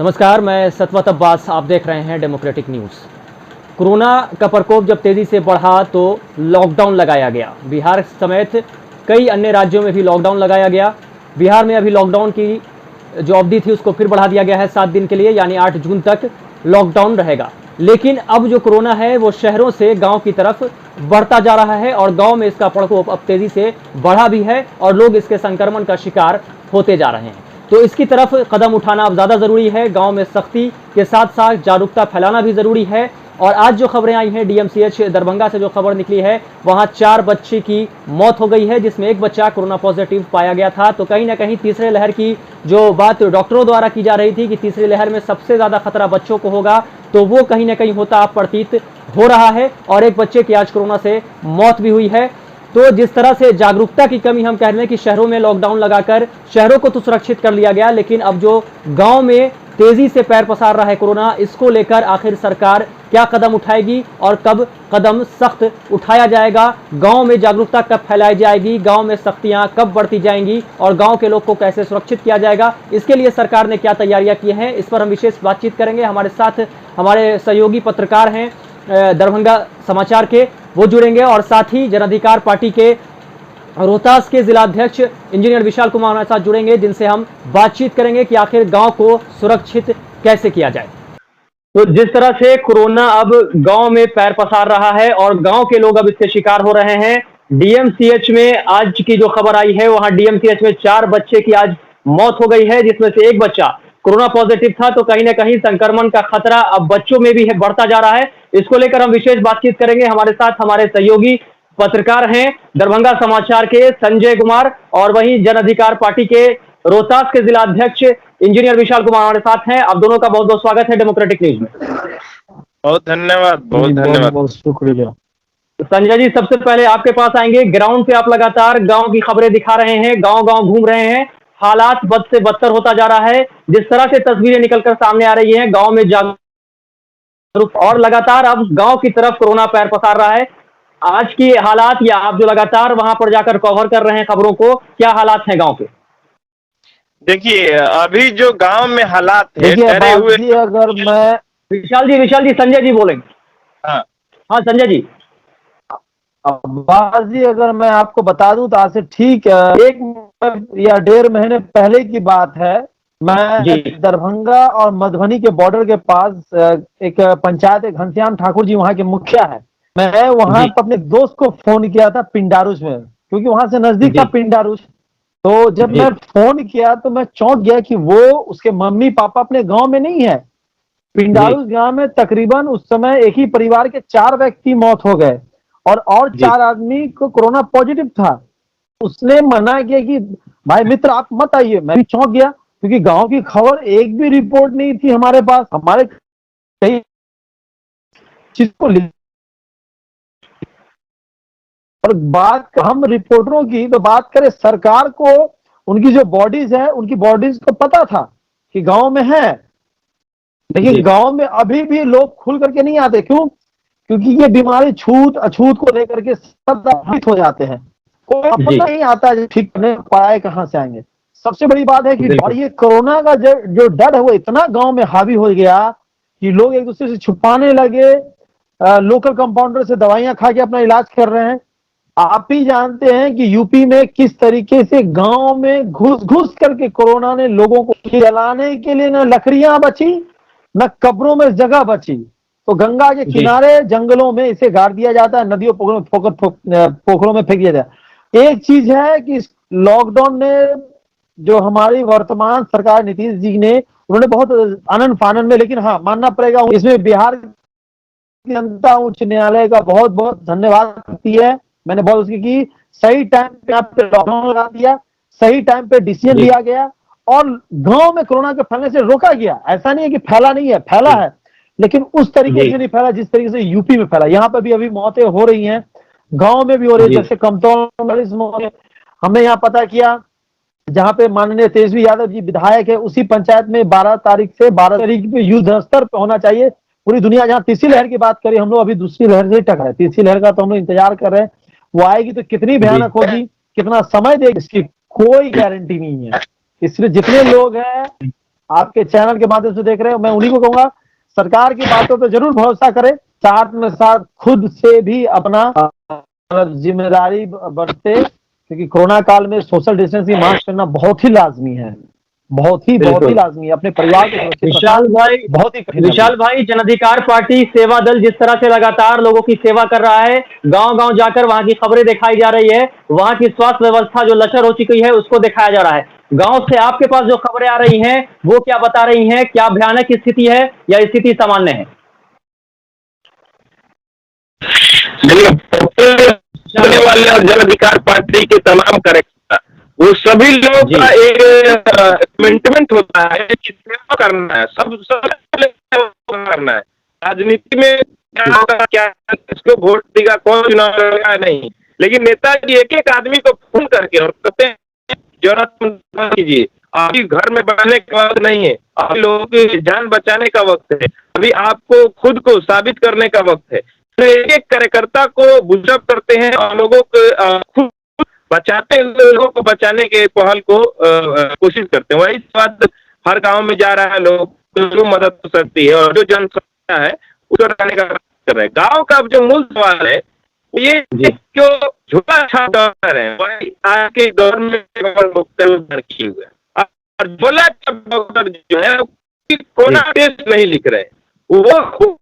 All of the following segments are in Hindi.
नमस्कार, मैं सतवत अब्बास। आप देख रहे हैं डेमोक्रेटिक न्यूज़। कोरोना का प्रकोप जब तेज़ी से बढ़ा तो लॉकडाउन लगाया गया। बिहार समेत कई अन्य राज्यों में भी लॉकडाउन लगाया गया। बिहार में अभी लॉकडाउन की जो अवधि थी उसको फिर बढ़ा दिया गया है 7 दिन के लिए, यानी 8 जून तक लॉकडाउन रहेगा। लेकिन अब जो कोरोना है वो शहरों से गांव की तरफ बढ़ता जा रहा है और गांव में इसका प्रकोप अब तेज़ी से बढ़ा भी है और लोग इसके संक्रमण का शिकार होते जा रहे हैं। तो इसकी तरफ कदम उठाना अब ज़्यादा ज़रूरी है। गांव में सख्ती के साथ साथ जागरूकता फैलाना भी ज़रूरी है। और आज जो खबरें आई हैं डीएमसीएच दरभंगा से जो खबर निकली है, वहां 4 बच्चे की मौत हो गई है, जिसमें एक बच्चा कोरोना पॉजिटिव पाया गया था। तो कहीं ना कहीं तीसरे लहर की जो बात डॉक्टरों द्वारा की जा रही थी कि तीसरी लहर में सबसे ज़्यादा खतरा बच्चों को होगा, तो वो कहीं ना कहीं होता प्रतीत हो रहा है। और एक बच्चे की आज कोरोना से मौत भी हुई है। तो जिस तरह से जागरूकता की कमी हम कह रहे हैं कि शहरों में लॉकडाउन लगाकर शहरों को तो सुरक्षित कर लिया गया, लेकिन अब जो गांव में तेजी से पैर पसार रहा है कोरोना, इसको लेकर आखिर सरकार क्या कदम उठाएगी और कब कदम सख्त उठाया जाएगा, गांव में जागरूकता कब फैलाई जाएगी, गांव में सख्तियां कब बढ़ती जाएंगी और गांव के लोग को कैसे सुरक्षित किया जाएगा, इसके लिए सरकार ने क्या तैयारियां की हैं, इस पर हम विशेष बातचीत करेंगे। हमारे साथ हमारे सहयोगी पत्रकार हैं दरभंगा समाचार के, वो जुड़ेंगे और साथ ही जन अधिकार पार्टी के रोहतास के जिला अध्यक्ष इंजीनियर विशाल कुमार हमारे साथ जुड़ेंगे, जिनसे हम बातचीत करेंगे कि आखिर गांव को सुरक्षित कैसे किया जाए। तो जिस तरह से कोरोना अब गांव में पैर पसार रहा है और गांव के लोग अब इसके शिकार हो रहे हैं, डीएमसीएच में आज की जो खबर आई है, वहां डीएमसीएच में 4 बच्चे की आज मौत हो गई है, जिसमें से एक बच्चा कोरोना पॉजिटिव था। तो कहीं ना कहीं संक्रमण का खतरा अब बच्चों में भी बढ़ता जा रहा है। इसको लेकर हम विशेष बातचीत करेंगे। हमारे साथ हमारे सहयोगी पत्रकार हैं दरभंगा समाचार के संजय कुमार और वहीं जन अधिकार पार्टी के रोहतास के जिला अध्यक्ष इंजीनियर विशाल कुमार हमारे साथ हैं। आप दोनों का बहुत बहुत स्वागत है डेमोक्रेटिक न्यूज में। बहुत धन्यवाद, बहुत धन्यवाद, बहुत शुक्रिया। संजय जी, सबसे पहले आपके पास आएंगे। ग्राउंड पे आप लगातार गांव की खबरें दिखा रहे हैं, गांव गांव घूम रहे हैं, हालात बद से बदतर होता जा रहा है। जिस तरह से तस्वीरें निकलकर सामने आ रही हैं, गांव में जागरूक और लगातार अब गांव की तरफ कोरोना पैर पसार रहा है। आज की हालात या आप जो लगातार वहां पर जाकर कवर कर रहे हैं खबरों को, क्या हालात हैं गांव के? देखिए अभी जो गांव में हालात है डरे हुए। अगर मैं विशाल जी संजय जी बोलेंगे। हाँ हाँ संजय जी। अब्बास जी, अगर मैं आपको बता दूं तो आज से ठीक 1 या 1.5 महीने पहले की बात है। मैं दरभंगा और मधुबनी के बॉर्डर के पास एक पंचायत घनश्याम ठाकुर जी वहां के मुखिया है। मैं वहां अपने दोस्त को फोन किया था पिंडारुस में, क्योंकि वहां से नजदीक था पिंडारुस। तो जब मैं फोन किया तो मैं चौंक गया कि वो उसके मम्मी पापा अपने गांव में नहीं है। पिंडारुस गांव में तकरीबन उस समय एक ही परिवार के 4 व्यक्ति मौत हो गए और 4 आदमी को कोरोना पॉजिटिव था। उसने मना किया कि भाई मित्र आप मत आइए। मैं भी चौंक गया, क्योंकि गांव की खबर एक भी रिपोर्ट नहीं थी हमारे पास। हमारे कई चीज को और बात हम रिपोर्टरों की तो बात करें, सरकार को उनकी जो बॉडीज है उनकी बॉडीज को पता था कि गांव में है, लेकिन गांव में अभी भी लोग खुल करके नहीं आते। क्यों? क्योंकि ये बीमारी छूत अछूत को लेकर के सब भ्रमित हो जाते हैं। कोई पता नहीं आता ठीक करने पाए कहां से आएंगे। सबसे बड़ी बात है कि और ये कोरोना का जो डर है वो इतना गांव में हावी हो गया कि लोग एक दूसरे से छुपाने लगे, लोकल कंपाउंडर से दवाइयां खा के अपना इलाज कर रहे हैं। आप ही जानते हैं कि यूपी में किस तरीके से गांव में घुस घुस करके कोरोना ने लोगों को जलाने के लिए न लकड़ियां बची न कब्रों में जगह बची। तो गंगा के किनारे जंगलों में इसे गाड़ दिया जाता है, नदियों पोखरों में फेंक दिया जाता है। एक चीज है कि लॉकडाउन ने जो हमारी वर्तमान सरकार नीतीश जी ने, उन्होंने बहुत आनंद फानन में, लेकिन हाँ मानना पड़ेगा इसमें बिहार जनता उच्च न्यायालय का बहुत बहुत धन्यवाद करती है। मैंने बहुत उसकी की, सही टाइम पे आप लॉकडाउन लगा दिया, सही टाइम पे डिसीजन लिया गया और गांव में कोरोना के फैलने से रोका गया। ऐसा नहीं है कि फैला नहीं है, फैला है, लेकिन उस तरीके से नहीं फैला जिस तरीके से यूपी में फैला। यहाँ पे भी अभी मौतें हो रही हैं, गांव में भी हो रही है। जैसे कमतौल हमने यहाँ पता किया, जहाँ पे माननीय तेजस्वी यादव जी विधायक है, उसी पंचायत में 12 तारीख से 12 तारीख पे युद्ध स्तर पे होना चाहिए। पूरी दुनिया जहाँ तीसरी लहर की बात करें, हम लोग अभी दूसरी लहर से टक रहे हैं। तीसरी लहर का तो हम लोग इंतजार कर रहे हैं, वो आएगी तो कितनी भयानक होगी, कितना समय देगी, इसकी कोई गारंटी नहीं है। इसलिए जितने लोग हैं आपके चैनल के माध्यम से देख रहे हैं, मैं उन्हीं को कहूंगा सरकार की बातों पर जरूर भरोसा करें, साथ में साथ खुद से भी अपना जिम्मेदारी बरते, क्योंकि कोरोना काल में सोशल डिस्टेंसिंग मास्क करना बहुत ही लाजमी है, बहुत ही लाजमी है। अपने परिवार को सुरक्षित विशाल रखना भाई, बहुत ही विशाल भाई, जन अधिकार पार्टी सेवा दल जिस तरह से लगातार लोगों की सेवा कर रहा है, गांव-गांव जाकर वहां की खबरें दिखाई जा रही है, वहां की स्वास्थ्य व्यवस्था जो लचर हो चुकी है उसको दिखाया जा रहा है। गांव से आपके पास जो खबरें आ रही हैं वो क्या बता रही हैं? क्या भयानक स्थिति है या स्थिति सामान्य है? चलने वाले और जन अधिकार पार्टी के तमाम कार्यकर्ता, वो सभी लोगों का एक कमिटमेंट होता है कि सेवा करना है, सब करना है। राजनीति में क्या होगा, क्या इसको वोट देगा, कौन चुनाव लड़ेगा, नहीं। लेकिन नेताजी एक एक आदमी को फोन करके और कहते हैं जरूरत कीजिए, अभी घर में बैठने का वक्त नहीं है, अभी लोगों की जान बचाने का वक्त है, अभी आपको खुद को साबित करने का वक्त है। तो एक एक कार्यकर्ता को बुशअप करते हैं और लोगों को खुद बचाते हैं, लोगों को बचाने के पहल को कोशिश करते हैं। वही बात हर गांव में जा रहा है, लोग मदद हो सकती है और जो जनसंख्या है उसको रहने का कर रहे हैं। गाँव का जो मूल सवाल है ये जो झूठा छाप डॉक्टर है, वही आज के दौर में किए हुए और बोला डॉक्टर जो है कोरोना टेस्ट नहीं लिख रहे, वो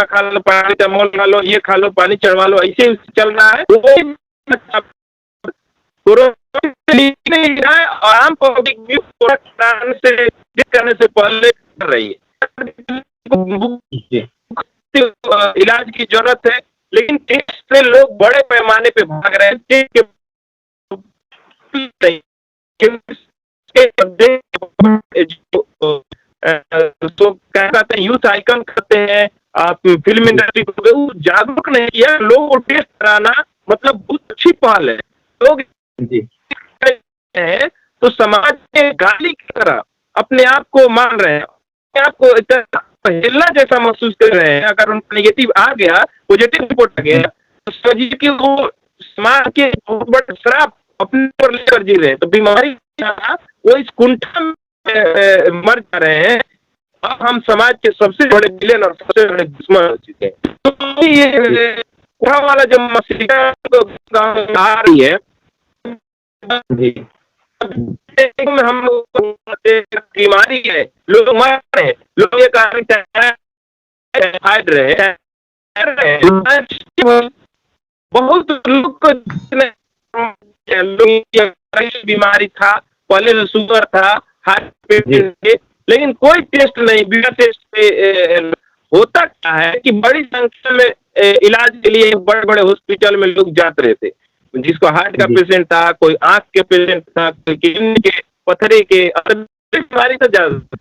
खा लो, पैरासिटामोल खा लो, ये खा लो, पानी चढ़वा लो, ऐसे चल रहा है। नहीं रहा है और आम पब्लिक भी से करने से पहले कर रही है। इलाज की जरूरत है, लेकिन टेस्ट से लोग बड़े पैमाने पे भाग रहे हैं। तो क्या कहते हैं, यूथ आइकन करते हैं, आप फिल्म इंडस्ट्री को जागरूक नहीं किया, लोगों को टेस्ट कराना मतलब बहुत अच्छी पहल है। लोग तो समाज में गाली की तरह अपने आप को मान रहे हैं, अपने आप को हिलना जैसा महसूस कर रहे हैं। अगर उनका नेगेटिव आ गया, पॉजिटिव रिपोर्ट आ गया, तो समझिए कि वो समाज के बहुत बड़े श्राप अपने पर लेकर जी रहे हैं। तो बीमारी वो इस कुंठा में मर जा रहे हैं। अब हम समाज के सबसे बड़े विलेन और सबसे बड़े दुश्मन हो चुके हैं। तो ये वाला जो मसला आ रही है, हम बीमारी है, लोग मर रहे हैं, लोग ये बहुत लोग को बीमारी था, पहले तो शुगर था, हार्ट पेशेंट थे, लेकिन कोई टेस्ट नहीं, बिना टेस्ट पे होता क्या है कि बड़ी संख्या में इलाज के लिए बड़े बड़े हॉस्पिटल में लोग जाते रहे थे। जिसको हार्ट का पेशेंट था, कोई आंख के पेशेंट था, कोई किडनी के, पथरी के, बीमारी तो ज्यादा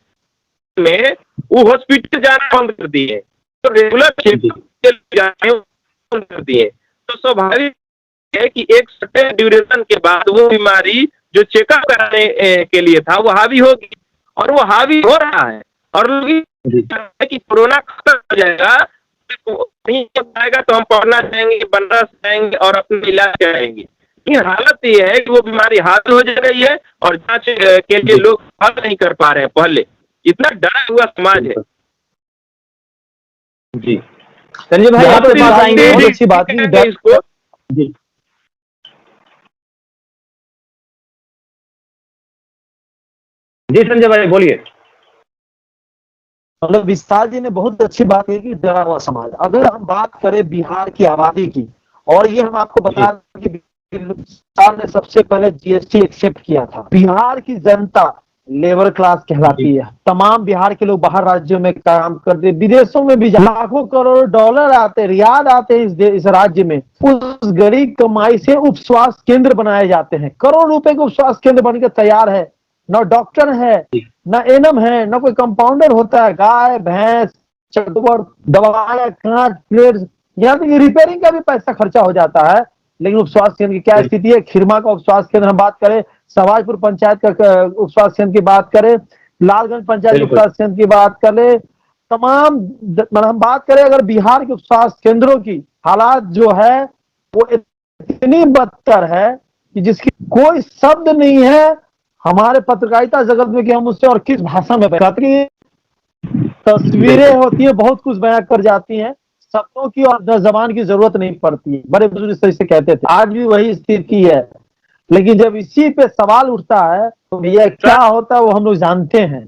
में वो हॉस्पिटल जाना बंद कर दिए, तो रेगुलर चेकअप जाने बंद कर दिए। तो स्वाभाविक है कि एक सर्टेन ड्यूरेशन के बाद वो बीमारी जो चेकअप कराने के लिए था वो हावी होगी, और वो हावी हो रहा है। और लोग कि कोरोना खत्म हो जाएगा, नहीं हो पाएगा तो हम पढ़ना जाएंगे, बनारस जाएंगे और अपना इलाज कराएंगे। लेकिन हालत ये है कि वो बीमारी हावी हो जा रही है और जांच के लिए लोग हल नहीं कर पा रहे हैं। पहले इतना डरा हुआ समाज है। जी संजय भाई, आपके पास आएंगे, बहुत अच्छी बात है इसको। जी जी संजय भाई बोलिए। मतलब विशाल जी ने बहुत अच्छी बात की कि डरा हुआ समाज। अगर हम बात करें बिहार की आबादी की, और ये हम आपको बता दें कि विशाल ने सबसे पहले जीएसटी एक्सेप्ट किया था। बिहार की जनता लेबर क्लास कहलाती है। तमाम बिहार के लोग बाहर राज्यों में काम करते, विदेशों में भी लाखों करोड़ डॉलर आते, रियाद आते हैं इस राज्य में। उस गरीब कमाई से उप स्वास्थ्य केंद्र बनाए जाते हैं। करोड़ रुपए के उप स्वास्थ्य केंद्र बनकर तैयार है। न डॉक्टर है, न एनएम है, न कोई कंपाउंडर होता है। गाय भैंस, चकवर, दवाएं, कांच, प्लेट, यहाँ तक रिपेयरिंग का भी पैसा खर्चा हो जाता है। लेकिन उप स्वास्थ्य केंद्र की क्या स्थिति है? खिरमा का उप स्वास्थ्य केंद्र हम बात करें, सवाजपुर पंचायत का उप स्वास्थ्य केंद्र की बात करें, लालगंज पंचायत उप स्वास्थ्य केंद्र की बात करें, तमाम हम बात करें अगर बिहार के उप स्वास्थ्य केंद्रों की हालात जो है वो इतनी बदतर है कि जिसकी कोई शब्द नहीं है। हमारे पत्रकारिता जगत में कि हम उससे और किस भाषा में बताते, तस्वीरें होती है, बहुत कुछ बयां कर जाती हैं, शब्दों की और जबान की जरूरत नहीं पड़ती है। बड़े बुजुर्ग इस तरह से कहते थे, आज भी वही स्थिति है। लेकिन जब इसी पे सवाल उठता है तो भैया क्या होता है वो हम लोग जानते हैं।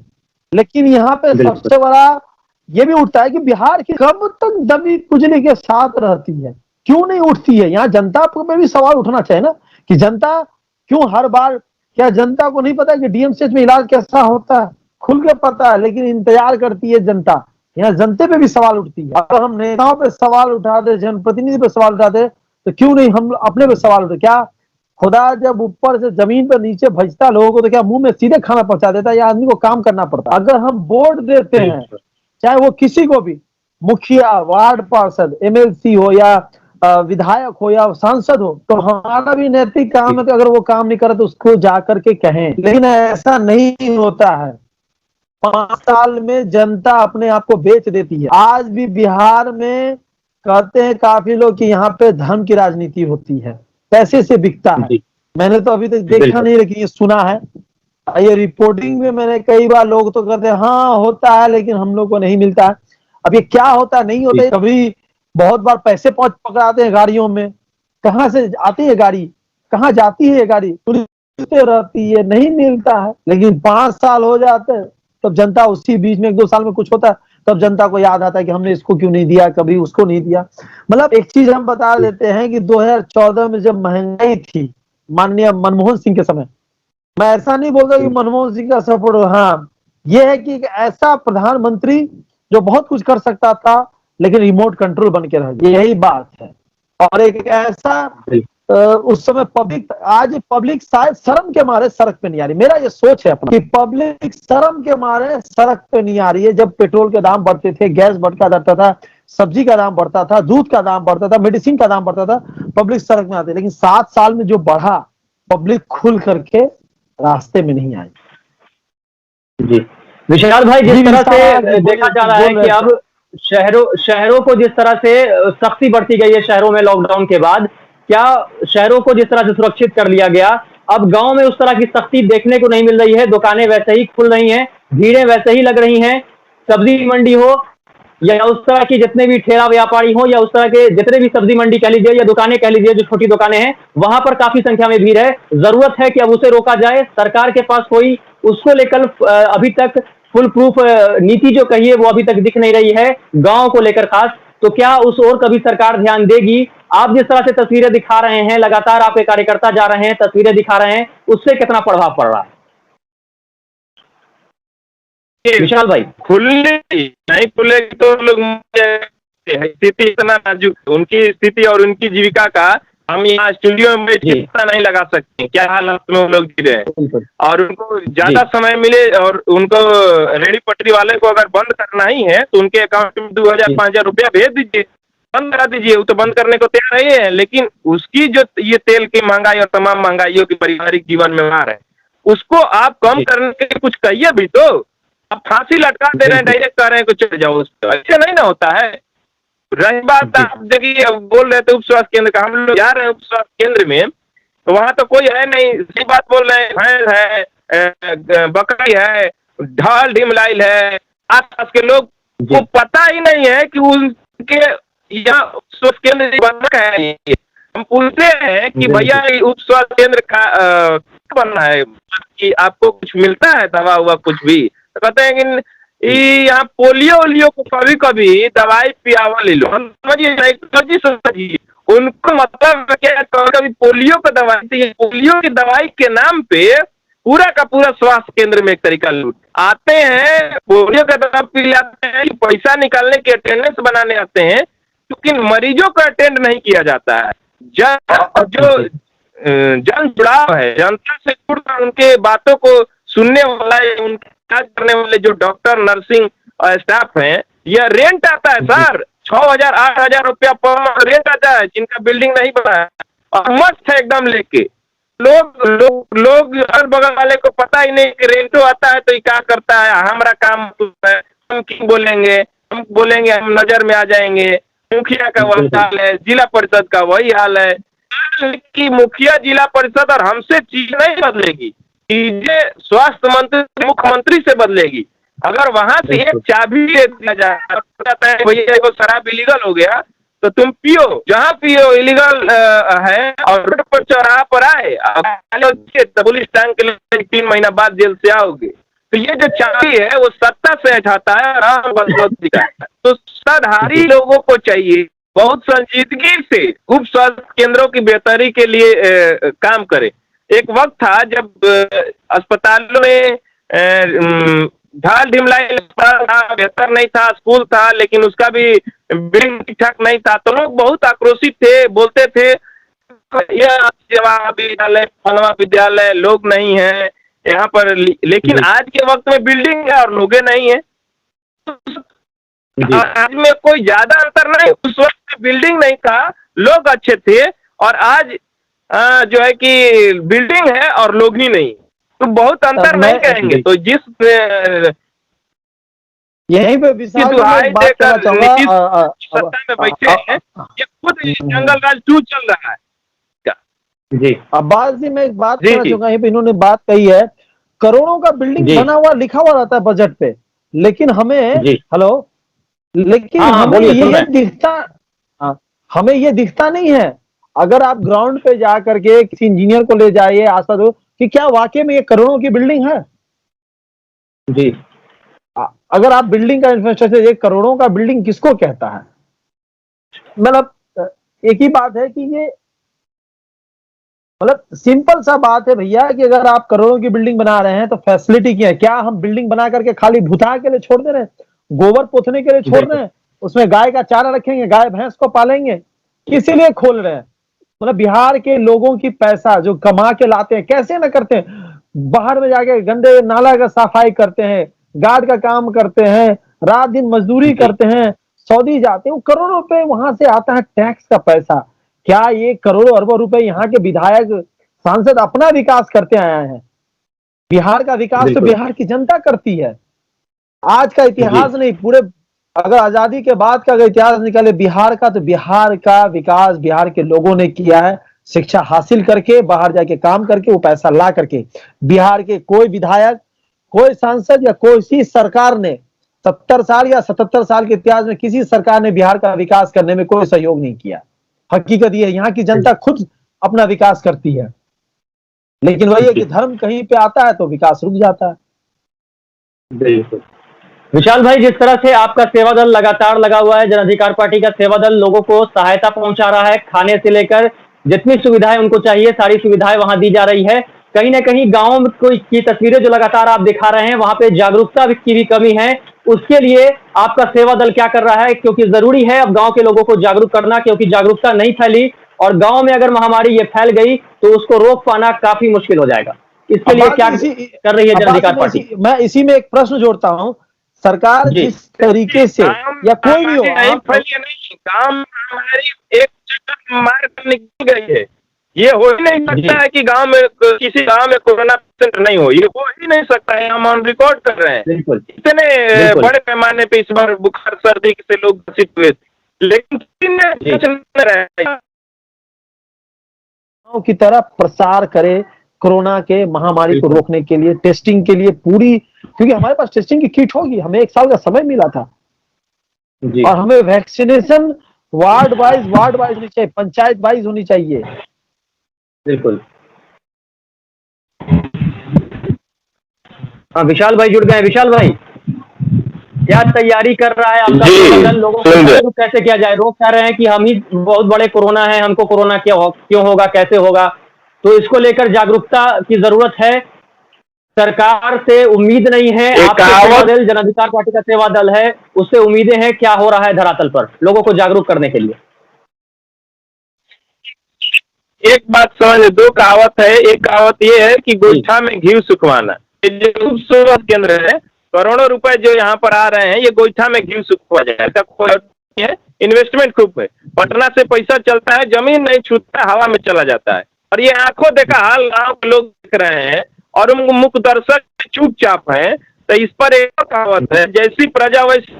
लेकिन यहाँ पे सबसे बड़ा ये भी उठता है कि बिहार की कब तक दबी कुचली के साथ रहती है, क्यों नहीं उठती है। यहाँ जनता पे भी सवाल उठना चाहिए ना कि जनता क्यों हर बार, क्या जनता को नहीं पता कि डीएमसीएच में इलाज कैसा होता है, खुल के पता है, लेकिन इंतजार करती है जनता। यहाँ जनता पे भी सवाल उठती है। अगर हम नेताओं पे सवाल उठाते, जनप्रतिनिधि पे सवाल उठाते, तो क्यों नहीं हम अपने पे सवाल उठाते। क्या खुदा जब ऊपर से जमीन पर नीचे भेजता लोगों को, तो क्या मुंह में सीधे खाना पहुंचा देता है या आदमी को काम करना पड़ता। अगर हम वोट देते हैं, चाहे वो किसी को भी, मुखिया, वार्ड पार्षद, एमएलसी हो या विधायक हो या सांसद हो, तो हमारा भी नैतिक काम है कि अगर वो काम नहीं करे तो उसको जाकर के कहें। लेकिन ऐसा नहीं होता है। 5 साल में जनता अपने आप को बेच देती है। आज भी बिहार में कहते हैं काफी लोग कि यहाँ पे धर्म की राजनीति होती है, पैसे से बिकता है। मैंने तो अभी तक देखा नहीं, लेकिन ये सुना है, ये रिपोर्टिंग में मैंने कई बार, लोग तो कहते हैं हाँ होता है लेकिन हम लोग को नहीं मिलता है। अब ये क्या होता है, नहीं होता है। कभी बहुत बार पैसे पकड़ाते हैं गाड़ियों में, कहाँ से आती है गाड़ी, कहाँ जाती है ये गाड़ी, रहती है, नहीं मिलता है। लेकिन 5 साल हो जाते हैं तब जनता उसी बीच में 1-2 साल में कुछ होता है, तब जनता को याद आता है कि हमने इसको क्यों नहीं दिया, कभी उसको नहीं दिया। मतलब एक चीज हम बता देते हैं कि 2014 में जब महंगाई थी माननीय मनमोहन सिंह के समय, मैं ऐसा नहीं बोलता कि मनमोहन सिंह का सपोर्ट हो, हाँ ये है कि एक ऐसा प्रधानमंत्री जो बहुत कुछ कर सकता था लेकिन रिमोट कंट्रोल बन के रह गया, यही बात है। और एक ऐसा उस समय पब्लिक, आज पब्लिक शायद शर्म के मारे सड़क पे नहीं आ रही, मेरा ये सोच है अपना कि पब्लिक शर्म के मारे सड़क पे नहीं आ रही है। जब पेट्रोल के दाम बढ़ते थे, गैस बढ़ता था, सब्जी का दाम बढ़ता था, दूध का दाम बढ़ता था, मेडिसिन का दाम बढ़ता था, पब्लिक सड़क में आती। लेकिन 7 साल में जो बढ़ा, पब्लिक खुल करके रास्ते में नहीं आई। जी विशाल भाई, जिस तरह से देखा जा रहा है कि अब शहरों को जिस तरह से सख्ती बढ़ती गई है शहरों में लॉकडाउन के बाद, क्या शहरों को जिस तरह से सुरक्षित कर लिया गया, अब गांव में उस तरह की सख्ती देखने को नहीं मिल रही है। दुकानें वैसे ही खुल रही हैं, भीड़ें वैसे ही लग रही हैं, सब्जी मंडी हो या उस तरह की जितने भी ठेला व्यापारी हो या उस तरह के जितने भी सब्जी मंडी कह लीजिए या दुकानें कह लीजिए, जो छोटी दुकानें हैं, वहां पर काफी संख्या में भीड़ है। जरूरत है कि अब उसे रोका जाए। सरकार के पास कोई उसको लेकर अभी तक फुल प्रूफ नीति जो कही है वो अभी तक दिख नहीं रही है, गांव को लेकर खास। तो क्या उस ओर कभी सरकार ध्यान देगी? आप जिस तरह से तस्वीरें दिखा रहे हैं, लगातार आपके कार्यकर्ता जा रहे हैं, तस्वीरें दिखा रहे हैं, उससे कितना प्रभाव पड़ रहा है विशाल भाई? खुलने नहीं खुलेगी तो लोग, स्थिति इतना नाजुक, उनकी स्थिति और उनकी जीविका का हम यहाँ स्टूडियो में चिंता नहीं लगा सकते क्या हालत में वो लोग जी रहे हैं। और उनको ज्यादा समय मिले और उनको रेडी पटरी वाले को अगर बंद करना ही है तो उनके अकाउंट में 2000-5000 रुपया भेज दीजिए, बंद करा दीजिए। वो तो बंद करने को तैयार नहीं है, लेकिन उसकी जो ये तेल की महंगाई और तमाम महंगाइयों की पारिवारिक जीवन में मार है, उसको आप कम करने के लिए कुछ कहिए भी तो। आप फांसी लटका दे रहे हैं, डायरेक्ट कह रहे हैं कुछ चले जाओ उस पर, ऐसे नहीं ना होता है। रही बात, आप देखिए बोल रहे थे उप स्वास्थ्य केंद्र का, हम लोग जा रहे हैं उप स्वास्थ्य केंद्र में तो वहां तो कोई है नहीं, सही बात बोल रहे हैं, भैंस है, बकरी है, ढाल ढिमलाइल है, आसपास के लोग को पता ही नहीं है कि उनके यहाँ उप स्वास्थ्य केंद्र बनना है। हम पूछते हैं कि भैया उप स्वास्थ्य केंद्र का बनना है कि आपको कुछ मिलता है दवा हुआ कुछ भी, तो कहते हैं कि यहाँ पोलियो को कभी कभी दवाई पियावा ले लो। समझिए उनको मतलब क्या, कभी पोलियो का दवाई चाहिए, पोलियो की दवाई के नाम पे पूरा का पूरा स्वास्थ्य केंद्र में एक तरीका लूट आते हैं। पोलियो का दवा पिलाते हैं, पैसा निकालने के अटेंडेंस बनाने आते हैं, लेकिन मरीजों का अटेंड नहीं किया जाता है। जो जन जुड़ाव है, जनता से जुड़कर उनके बातों को सुनने वाला, उनके इलाज करने वाले जो डॉक्टर, नर्सिंग और स्टाफ हैं, यह रेंट आता है सर, 6000-8000 रुपया पर मंथ रेंट आता है, जिनका बिल्डिंग नहीं बना है, और मस्त है एकदम लेके। लोग हर बगल वाले को पता ही नहीं कि रेंटो आता है तो ये क्या करता है, हमारा काम है, हम क्यों बोलेंगे, हम नजर में आ जाएंगे। मुखिया का वही हाल है, जिला परिषद का वही हाल है कि मुखिया, जिला परिषद और हमसे चीज नहीं बदलेगी। चीजें स्वास्थ्य मंत्री मुख्यमंत्री से बदलेगी। अगर वहां से एक चाबी दे दिया जाता है भैया वो शराब इलीगल हो गया तो तुम पियो, जहाँ पियो इलीगल है और रोड पर चौराहा पर आए तो पुलिस टांग के लिए 3 महीना बाद जेल से आओगे। तो ये जो चाबी है वो सत्ता से हटाता है और आम बदलाव दिखाता है। तो सत्ताधारी लोगों को चाहिए बहुत संजीदगी से उप स्वास्थ्य केंद्रों की बेहतरी के लिए काम करे। एक वक्त था जब अस्पतालों में ढाल ढिमलाई था, बेहतर नहीं था, स्कूल था लेकिन उसका भी बिल्डिंग ठीक ठाक नहीं था, तो लोग बहुत आक्रोशित थे, बोलते थे यह विद्यालय फलवा विद्यालय लोग नहीं है यहाँ पर। लेकिन आज के वक्त में बिल्डिंग है और लोगे नहीं है। आज में कोई ज्यादा अंतर नहीं, उस वक्त बिल्डिंग नहीं था, लोग अच्छे थे, और आज जो है कि बिल्डिंग है और लोग ही नहीं, तो बहुत अंतर नहीं कहेंगे। तो जिस यहीं पे विशाल बात करना चाहूंगा, सत्ता में बैठे हैं, ये खुद जंगल राज 2 चल रहा है जी। अब्बास जी मैं एक बात करना चाहूंगा, यहीं पे इन्होंने बात कही है करोड़ों का बिल्डिंग बना हुआ लिखा हुआ रहता है बजट पे, लेकिन हमें हमें ये दिखता हमें ये दिखता नहीं है। अगर आप ग्राउंड पे जा करके किसी इंजीनियर को ले जाइए आसपास हो कि क्या वाकई में ये करोड़ों की बिल्डिंग है जी। अगर आप बिल्डिंग का इंफ्रास्ट्रक्चर, ये करोड़ों का बिल्डिंग किसको कहता है? मतलब एक ही बात है कि ये मतलब सिंपल सा बात है भैया कि अगर आप करोड़ों की बिल्डिंग बना रहे हैं तो फैसिलिटी क्या है? क्या हम बिल्डिंग बना करके खाली भुता के लिए छोड़ दे रहे हैं, गोबर पोथने के लिए छोड़ रहे हैं, उसमें गाय का चारा रखेंगे, गाय भैंस को पालेंगे, किसी लिए खोल रहे हैं? मतलब बिहार के लोगों की पैसा जो कमा के लाते हैं कैसे ना करते हैं, बाहर में जाके गंदे नाला का सफाई करते हैं, गार्ड का काम करते हैं, रात दिन मजदूरी करते हैं, सऊदी जाते हैं, वो करोड़ों रुपए वहां से आता है टैक्स का पैसा। क्या ये करोड़ों अरबों रुपए यहाँ के विधायक सांसद अपना विकास करते आए हैं? बिहार का विकास तो बिहार की जनता करती है। आज का इतिहास नहीं, पूरे अगर आजादी के बाद का अगर इतिहास निकाले बिहार का, तो बिहार का विकास बिहार के लोगों ने किया है, शिक्षा हासिल करके, बाहर जाके काम करके, वो पैसा ला करके। बिहार के कोई विधायक, कोई सांसद या कोई सी सरकार ने 70 साल या 77 साल के इतिहास में किसी सरकार ने बिहार का विकास करने में कोई सहयोग नहीं किया। हकीकत ये है यहाँ की जनता खुद अपना विकास करती है, लेकिन वही है कि धर्म कहीं पे आता है तो विकास रुक जाता है। बिल्कुल विशाल भाई, जिस तरह से आपका सेवा दल लगातार लगा हुआ है, जन अधिकार पार्टी का सेवा दल लोगों को सहायता पहुंचा रहा है, खाने से लेकर जितनी सुविधाएं उनको चाहिए सारी सुविधाएं वहां दी जा रही है। कहीं ना कहीं गाँव की तस्वीरें जो लगातार आप दिखा रहे हैं वहां पे जागरूकता की भी कमी है, उसके लिए आपका सेवा दल क्या कर रहा है? क्योंकि जरूरी है अब गांव के लोगों को जागरूक करना, क्योंकि जागरूकता नहीं फैली और गांव में अगर महामारी ये फैल गई तो उसको रोक पाना काफी मुश्किल हो जाएगा। इसके लिए क्या कर रही है जन अधिकार पार्टी? मैं इसी में एक प्रश्न जोड़ता हूँ, सरकार जिस तरीके से या कोई भी हो, नहीं फैली नहीं, गांव में हमारी एक जगह मार निकल गई है, ये हो ही नहीं सकता है कि गांव में किसी गांव में कोरोना पेशेंट नहीं हो, ये हो ही नहीं सकता है। हम ऑन रिकॉर्ड कर रहे हैं, इतने बड़े पैमाने पे इस बार बुखार सर्दी से लोग ग्रसित हुए थे, लेकिन की तरह प्रसार करे कोरोना के महामारी को रोकने के लिए, टेस्टिंग के लिए पूरी, क्योंकि हमारे पास टेस्टिंग की किट होगी, हमें 1 साल का समय मिला था और हमें वैक्सीनेशन वार्ड वाइज होनी चाहिए, पंचायत वाइज होनी चाहिए। बिल्कुल। हाँ विशाल भाई जुड़ गए। विशाल भाई क्या तैयारी कर रहा है आपका सेवा दल? लोगों को जागरूक कैसे किया जाए? लोग कह रहे हैं कि हम ही बहुत बड़े कोरोना है, हमको कोरोना क्यों होगा, कैसे होगा? तो इसको लेकर जागरूकता की जरूरत है, सरकार से उम्मीद नहीं है। आपका सेवा दल जन अधिकार पार्टी का सेवा दल है, उससे उम्मीदें हैं, क्या हो रहा है धरातल पर लोगों को जागरूक करने के लिए? एक बात समझ, 2 कहावत है। एक कहावत ये है कि गोईठा में घी सुखवाना, ये जो उप स्वास्थ्य केंद्र है, करोड़ों रुपए जो यहाँ पर आ रहे हैं ये गोईठा में घी सुखवा जाएगा, कोई है इन्वेस्टमेंट खूब है, पटना से पैसा चलता है, जमीन नहीं छूटता, हवा में चला जाता है, और ये आंखों देखा हाल गाँव के लोग देख रहे हैं और मुख्य दर्शक चुपचाप हैं। तो इस पर एक कहावत है, जैसी प्रजा वैसी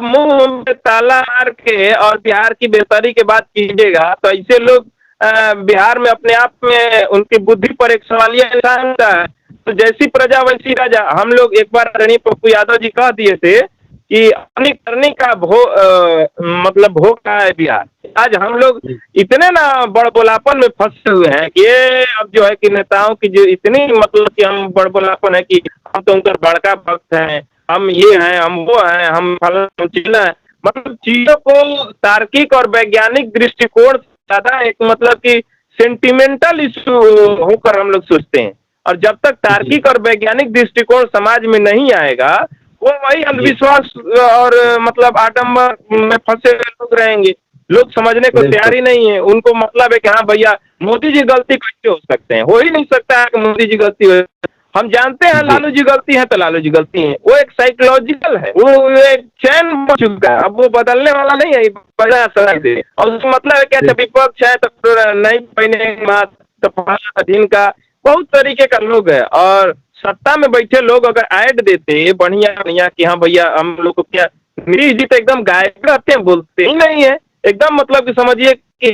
मुंह में ताला मार के और बिहार की बेहतरी की बात कीजिएगा तो ऐसे लोग बिहार में अपने आप में उनकी बुद्धि पर एक सवालिया निशान है। तो जैसी प्रजा वैसी राजा। हम लोग एक बार आदरणीय पप्पू यादव जी कह दिए थे कि अपनी करनी का मतलब भोग का है बिहार। आज हम लोग इतने ना बड़बोलापन में फंसे हुए हैं कि ये अब जो है कि नेताओं की जो इतनी मतलब कि हम बड़बोलापन है कि हम तो उनका बड़का भक्त हैं, हम ये हैं, हम वो हैं, हम फलाना चिल्ला है। मतलब चीजों को तार्किक और वैज्ञानिक दृष्टिकोण से ज्यादा एक मतलब कि सेंटिमेंटल इशू होकर हम लोग सोचते हैं। और जब तक तार्किक और वैज्ञानिक दृष्टिकोण समाज में नहीं आएगा, वो वही अंधविश्वास और मतलब आडंबर में फंसे हुए लोग रहेंगे। लोग समझने को तैयार ही नहीं है। उनको मतलब है कि हाँ भैया मोदी जी गलती कैसे हो सकते हैं, हो ही नहीं सकता है कि मोदी जी गलती हो। हम जानते हैं लालू जी गलती है तो लालू जी गलती है। वो एक साइकोलॉजिकल है, वो एक चैन बन चुका है, अब वो बदलने वाला नहीं है। बड़ा सलाह दे और उसका मतलब है क्या, विपक्ष है तो नहीं पहने मास्क, तो फलाना दिन का बहुत तरीके का लोग है। और सत्ता में बैठे लोग अगर ऐड देते बढ़िया बढ़िया कि हाँ भैया हम लोग को क्या, नीतीश जी तो एकदम गायब रहते हैं, बोलते ही नहीं है एकदम। मतलब कि समझिए कि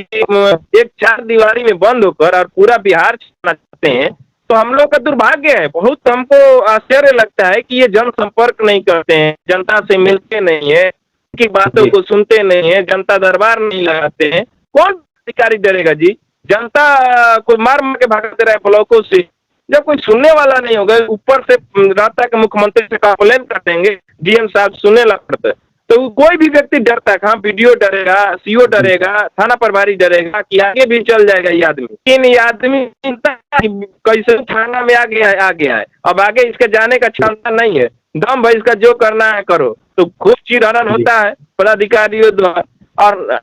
एक चार दीवारी में बंद होकर और पूरा बिहार चलाना चाहते हैं। तो हम लोग का दुर्भाग्य है। बहुत हमको आश्चर्य लगता है कि ये जनसंपर्क नहीं करते हैं, जनता से मिलते नहीं है, की बातों को सुनते नहीं है, जनता दरबार नहीं लगाते हैं। कौन अधिकारी डरेगा जी? जनता को मार मार के भागते रहे ब्लॉकों से, जब कोई सुनने वाला नहीं होगा। ऊपर से रहता है कि मुख्यमंत्री से कंप्लेन कर देंगे, डीएम साहब सुनने लगते, तो कोई भी व्यक्ति डरता है। हाँ वीडियो डरेगा, सीओ डरेगा, थाना प्रभारी डरेगा कि आगे भी चल जाएगा ये आदमी। लेकिन ये आदमी चिंता कैसे थाना में आ गया है, अब आगे इसके जाने का क्षमता नहीं है। दम भाई इसका जो करना है करो। तो खूब चिरहरण होता है पदाधिकारियों द्वारा। और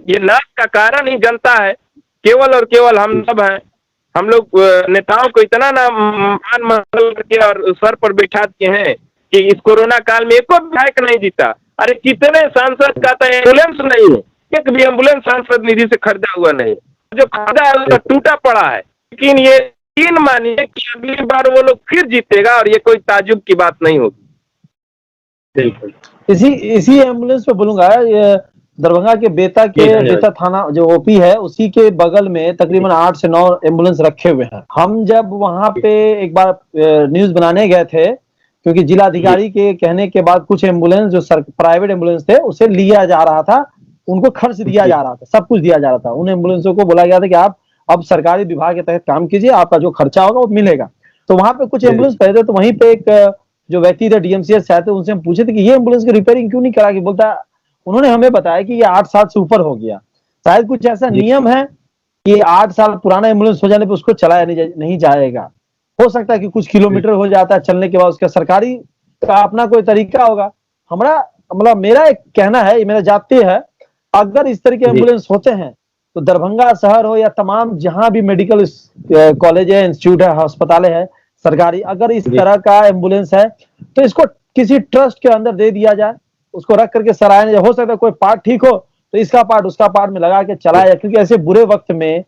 ये नाश का कारण ही जनता है, केवल और केवल हम सब हैं। हम लोग नेताओं को इतना ना मान मसल करके और सर पर बैठा दिए हैं कि इस कोरोना काल में एको विधायक नहीं जीता। अरे कितने सांसद का तो एम्बुलेंस नहीं है, एक भी एम्बुलेंस सांसद निधि से खरीदा हुआ नहीं, जो खरीदा है उसका टूटा पड़ा है। लेकिन ये यकीन मानिए कि अगली बार वो लोग फिर जीतेगा और ये कोई ताजुब की बात नहीं होगी। बिल्कुल इसी एम्बुलेंस पे बोलूंगा, ये दरभंगा के बेता थाना जो ओपी है उसी के बगल में तकरीबन 8 से 9 एम्बुलेंस रखे हुए हैं। हम जब वहां पे एक बार न्यूज बनाने गए थे, क्योंकि जिलाधिकारी के कहने के बाद कुछ एम्बुलेंस जो प्राइवेट एम्बुलेंस थे उसे लिया जा रहा था, उनको खर्च दिया जा रहा था, सब कुछ दिया जा रहा था। उन एम्बुलेंसों को बोला गया था कि आप अब सरकारी विभाग के तहत काम कीजिए, आपका जो खर्चा होगा वो मिलेगा। तो वहां पे कुछ एम्बुलेंस पहले थे, तो वहीं पे एक जो व्यक्ति थे डीएमसीएच शायद, उनसे हम पूछे थे कि ये एम्बुलेंस की रिपेयरिंग क्यों नहीं करा के, बोलता उन्होंने हमें बताया कि ये 8 साल से ऊपर हो गया। शायद कुछ ऐसा नियम है कि 8 साल पुराना एम्बुलेंस हो जाने पे उसको चलाया नहीं जाएगा। हो सकता है कि कुछ किलोमीटर हो जाता है चलने के बाद, उसका सरकारी का अपना कोई तरीका होगा। हमारा मतलब मेरा एक कहना है, ये मेरा जाती है, अगर इस तरह के एम्बुलेंस होते हैं तो दरभंगा शहर हो या तमाम जहां भी मेडिकल कॉलेज है, इंस्टीट्यूट है, अस्पताल है सरकारी, अगर इस तरह का एम्बुलेंस है तो इसको किसी ट्रस्ट के अंदर दे दिया जाए, उसको रख करके सराहना जाए। हो सकता है कोई पार्ट ठीक हो तो इसका पार्ट उसका पार्ट में लगा के चलाया जाए, क्योंकि ऐसे बुरे वक्त में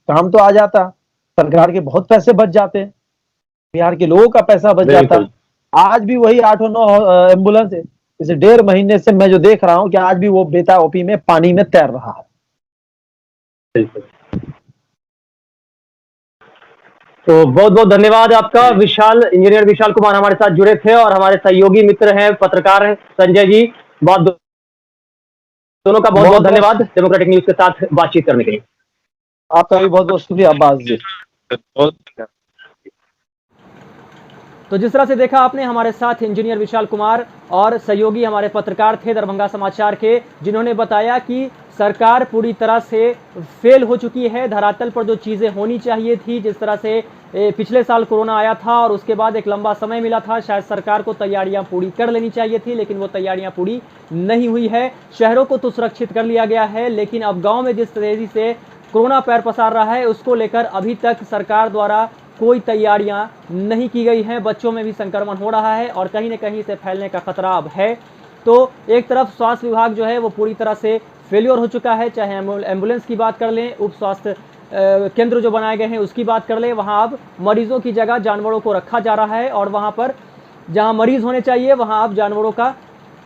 काम तो आ जाता, सरकार के बहुत पैसे बच जाते, बिहार के लोगों का पैसा बच जाता। आज भी वही 8-9 एम्बुलेंस है, इसे 1.5 महीने से मैं जो देख रहा हूं कि आज भी वो बेता ओपी में पानी में तैर रहा है। तो बहुत बहुत धन्यवाद आपका विशाल, इंजीनियर विशाल कुमार हमारे साथ जुड़े थे, और हमारे सहयोगी मित्र हैं पत्रकार हैं संजय जी। दोनों का बहुत बहुत धन्यवाद डेमोक्रेटिक न्यूज के साथ बातचीत करने के लिए। आपका भी बहुत बहुत शुक्रिया अब्बास जी। तो जिस तरह से देखा आपने, हमारे साथ इंजीनियर विशाल कुमार और सहयोगी हमारे पत्रकार थे दरभंगा समाचार के, जिन्होंने बताया कि सरकार पूरी तरह से फेल हो चुकी है। धरातल पर जो चीज़ें होनी चाहिए थी, जिस तरह से पिछले साल कोरोना आया था और उसके बाद एक लंबा समय मिला था, शायद सरकार को तैयारियां पूरी कर लेनी चाहिए थी, लेकिन वो तैयारियां पूरी नहीं हुई है। शहरों को तो सुरक्षित कर लिया गया है, लेकिन अब गाँव में जिस तेजी से कोरोना पैर पसार रहा है, उसको लेकर अभी तक सरकार द्वारा कोई तैयारियां नहीं की गई हैं। बच्चों में भी संक्रमण हो रहा है और कहीं न कहीं से फैलने का खतरा अब है। तो एक तरफ स्वास्थ्य विभाग जो है वो पूरी तरह से फेलियर हो चुका है, चाहे एम्बुलेंस की बात कर लें, उप स्वास्थ्य केंद्र जो बनाए गए हैं उसकी बात कर लें, वहाँ अब मरीजों की जगह जानवरों को रखा जा रहा है, और वहाँ पर जहाँ मरीज होने चाहिए वहाँ अब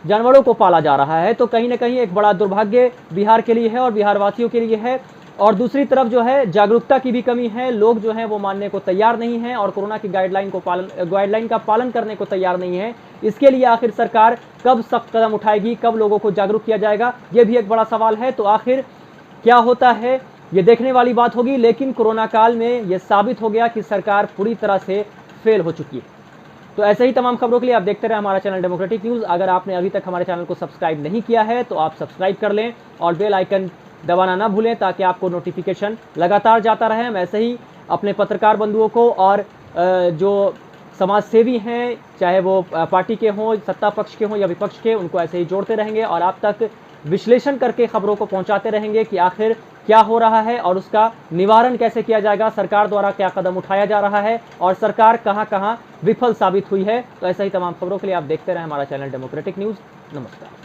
जानवरों को पाला जा रहा है। तो कहीं ना कहीं एक बड़ा दुर्भाग्य बिहार के लिए है और बिहार वासियों के लिए है। और दूसरी तरफ जो है जागरूकता की भी कमी है, लोग जो हैं वो मानने को तैयार नहीं हैं और कोरोना की गाइडलाइन का पालन करने को तैयार नहीं है। इसके लिए आखिर सरकार कब सख्त कदम उठाएगी, कब लोगों को जागरूक किया जाएगा, ये भी एक बड़ा सवाल है। तो आखिर क्या होता है ये देखने वाली बात होगी, लेकिन कोरोना काल में ये साबित हो गया कि सरकार पूरी तरह से फेल हो चुकी है। तो ऐसे ही तमाम खबरों के लिए आप देखते रहे हमारा चैनल डेमोक्रेटिक न्यूज़। अगर आपने अभी तक हमारे चैनल को सब्सक्राइब नहीं किया है तो आप सब्सक्राइब कर लें और बेल आइकन दबाना ना भूलें ताकि आपको नोटिफिकेशन लगातार जाता रहे। हम ऐसे ही अपने पत्रकार बंधुओं को और जो समाज सेवी हैं, चाहे वो पार्टी के हों, सत्ता पक्ष के हों या विपक्ष के, उनको ऐसे ही जोड़ते रहेंगे और आप तक विश्लेषण करके खबरों को पहुंचाते रहेंगे कि आखिर क्या हो रहा है और उसका निवारण कैसे किया जाएगा, सरकार द्वारा क्या कदम उठाया जा रहा है और सरकार कहां कहां विफल साबित हुई है। तो ऐसा ही तमाम खबरों के लिए आप देखते रहें हमारा चैनल डेमोक्रेटिक न्यूज़। नमस्कार।